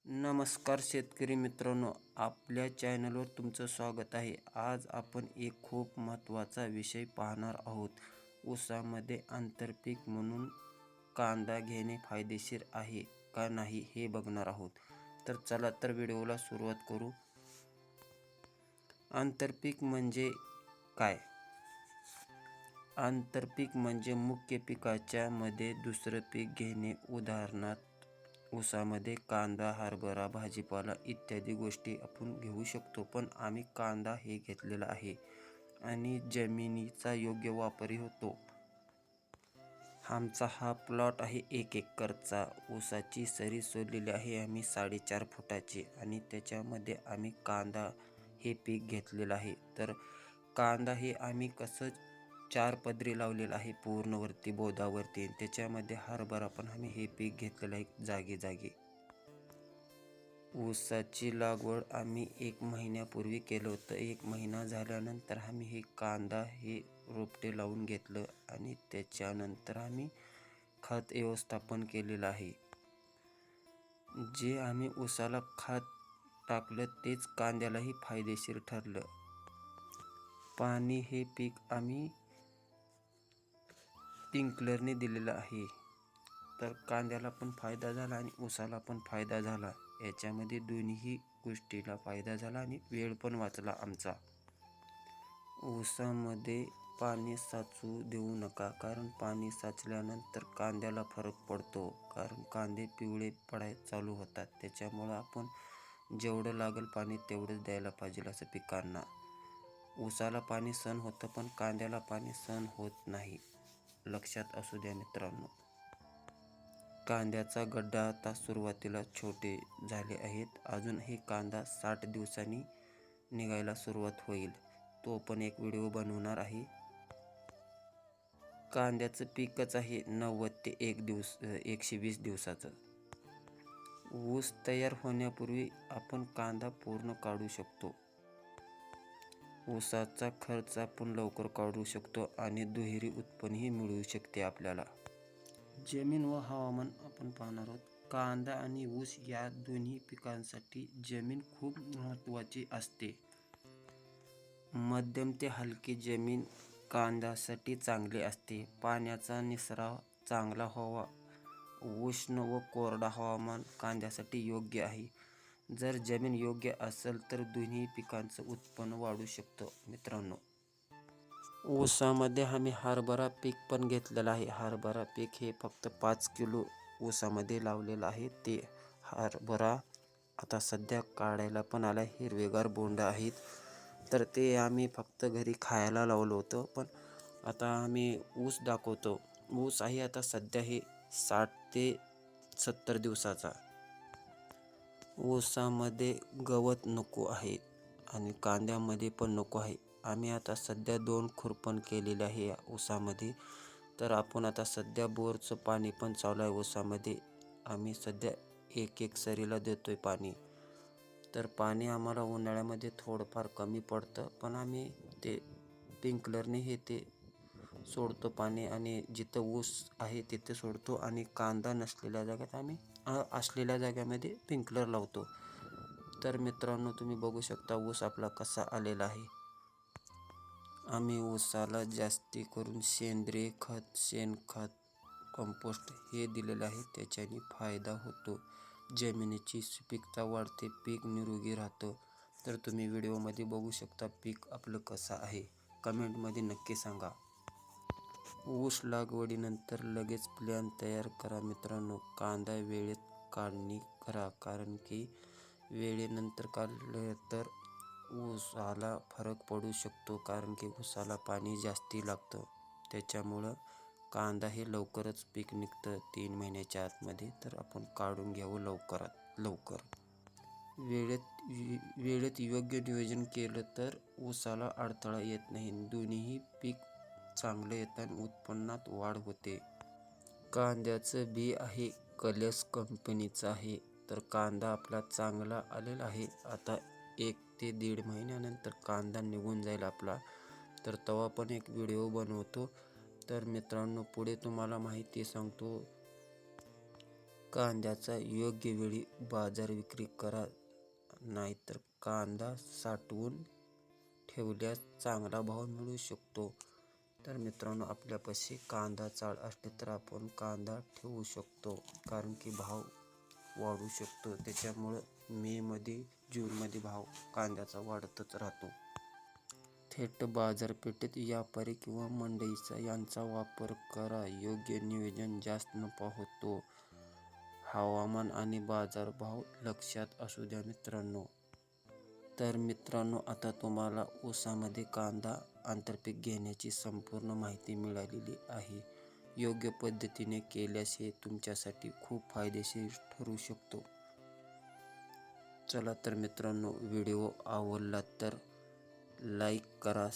नमस्कार शेतकरी मित्रांनो, आपल्या चॅनलवर तुमचं स्वागत आहे. आज आपण एक खूप महत्त्वाचा विषय पाहणार आहोत. ऊसामध्ये आंतरपीक म्हणून कांदा घेणे फायदेशीर आहे का नाही हे बघणार आहोत. तर चला तर व्हिडिओला सुरुवात करू. आंतरपीक म्हणजे काय? आंतरपीक म्हणजे मुख्य पिकाच्या मध्ये दुसरं पीक घेणे. उदाहरणार्थ ऊसामध्ये कांदा, हरभरा, भाजीपाला इत्यादी गोष्टी आपण घेऊ शकतो. पण आम्ही कांदा हे घेतलेला आहे आणि जमिनीचा योग्य वापरही होतो. आमचा हा प्लॉट आहे 1 एकरचा. ऊसाची सरी सोडलेली आहे आम्ही 4.5 फुटाची आणि त्याच्यामध्ये आम्ही कांदा हे पीक घेतलेलं आहे. तर कांदा हे आम्ही कसं 4 पदरी लावलेलं आहे पूर्ण वरती बोधावरती. त्याच्यामध्ये हरभरा पण आम्ही हे पीक घेतलेलं आहे जागी जागी. ऊसाची लागवड आम्ही 1 महिन्यापूर्वी केलं होतं. 1 महिना झाल्यानंतर आम्ही हे कांदा हे रोपटे लावून घेतलं आणि त्याच्यानंतर आम्ही खत व्यवस्थापन केलेलं आहे. जे आम्ही ऊसाला खत टाकलं तेच कांद्यालाही फायदेशीर ठरलं. पाणी हे पीक आम्ही स्प्रिंकलरने दिलेलं आहे. तर कांद्याला पण फायदा झाला आणि ऊसाला पण फायदा झाला. याच्यामध्ये दोन्ही गोष्टीला फायदा झाला आणि वेळ पण वाचला आमचा. ऊसामध्ये पाणी साचू देऊ नका, कारण पाणी साचल्यानंतर कांद्याला फरक पडतो. कारण कांदे पिवळे पडायला चालू होतात. त्याच्यामुळं आपण जेवढं लागेल पाणी तेवढंच द्यायला पाहिजे असं पिकांना. ऊसाला पाणी सहन होतं पण कांद्याला पाणी सहन होत नाही. लक्षात असू द्या मित्रांनो. कांद्याचा गड्डा आता सुरुवातीला छोटे झाले आहेत. अजून हे कांदा 60 दिवसांनी निघायला सुरुवात होईल. तो पण एक व्हिडिओ बनवणार आहे. कांद्याचं पीकच आहे 90 ते 120 दिवसाचं. ऊस तयार होण्यापूर्वी आपण कांदा पूर्ण काढू शकतो. ऊसाचा खर्च आपण लवकर काढू शकतो आणि दुहेरी उत्पन्नही मिळू शकते आपल्याला. जमीन व हवामान आपण पाहणार आहोत. कांदा आणि ऊस या दोन्ही पिकांसाठी जमीन खूप महत्त्वाची असते. मध्यम ते हलकी जमीन कांद्यासाठी चांगली असते. पाण्याचा निचरा चांगला व्हावा. उष्ण व कोरडा हवामान कांद्यासाठी योग्य आहे. जर जमीन योग्य असेल तर दोन्ही पिकांचं उत्पन्न वाढू शकतं मित्रांनो. ऊसामध्ये आम्ही हरभरा पीक पण घेतलेलं आहे. हरभरा पीक हे फक्त 5 किलो ऊसामध्ये लावलेलं आहे. ते हरभरा आता सध्या काढायला पण आला. हिरवेगार बोंड आहेत. तर ते आम्ही फक्त घरी खायला लावलं होतं. पण आता आम्ही ऊस दाखवतो. ऊस आहे आता सध्या हे 60 ते 70 दिवसाचा. ऊसामध्ये गवत नको आहे आणि कांद्यामध्ये पण नको आहे. आम्ही आता सध्या 2 खुरपण केलेले आहे या ऊसामध्ये. तर आपण आता सध्या बोरचं पाणी पण चालू आहे ऊसामध्ये. आम्ही सध्या 1 सरीला देतोय पाणी. तर पाणी आम्हाला उन्हाळ्यामध्ये थोडंफार कमी पडतं, पण आम्ही ते स्प्रिंकलरने हे ते सोडतो पाणी आणि जिथं ऊस आहे तिथे सोडतो आणि कांदा नसलेल्या जागेत आम्ही असलेल्या जागेमध्ये स्प्रिंकलर लावतो. तर मित्रांनो, तुम्ही बघू शकता ऊस आपला कसा आलेला आहे. आम्ही ऊसाला जास्ती करून सेंद्रिय खत, शेणखत, कंपोस्ट हे दिलेलं आहे. त्याच्याने फायदा होतो. जमिनीची सुपीकता वाढते, पीक निरोगी राहतं. तर तुम्ही व्हिडिओमध्ये बघू शकता पीक आपलं कसं आहे. कमेंटमध्ये नक्की सांगा. ऊस लागवडीनंतर लगेच प्लॅन तयार करा मित्रांनो. कांदा वेळेत काढणी करा, कारण की वेळेनंतर काढलं तर ऊसाला फरक पडू शकतो. कारण की ऊसाला पाणी जास्ती लागतं. त्याच्यामुळं कांदा हे लवकरच पीक निघतं 3 महिन्याच्या आतमध्ये. तर आपण काढून घ्यावं लवकरात लवकर. वेळेत योग्य नियोजन केलं तर ऊसाला अडथळा येत नाही. दोन्हीही पीक चांगले येतात आणि उत्पन्नात वाढ होते. कांद्याचं बी आहे कलर्स कंपनीचं आहे. तर कांदा आपला चांगला आलेला आहे. आता 1 ते 1.5 महिन्यानंतर कांदा निघून जाईल आपला. तर तेव्हा पण एक व्हिडिओ बनवतो. तर मित्रांनो, पुढे तुम्हाला माहिती सांगतो. कांद्याचा योग्य वेळी बाजार विक्री करा, नाहीतर कांदा साठवून ठेवल्यास चांगला भाव मिळू शकतो. तर मित्रांनो, आपल्यापाशी कांदा चाळ असले तर आपण कांदा ठेवू शकतो, कारण की भाव वाढू शकतो. त्याच्यामुळं मेमध्ये जूनमध्ये भाव कांद्याचा वाढतच राहतो. थेट बाजारपेठेत व्यापारी किंवा मंडईचा यांचा वापर करा. योग्य नियोजन जास्त नफा होतो. हवामान आणि बाजारभाव लक्षात असू द्या मित्रांनो. तर मित्रांनो, आता तुम्हाला ऊसामध्ये कांदा आंतरपीक घेण्याची संपूर्ण माहिती मिळालेली आहे. योग्य पद्धतीने केल्यास हे तुमच्यासाठी खूप फायदेशीर ठरू शकतो. चला तर मित्रांनो, व्हिडिओ आवडला तर लाईक करा.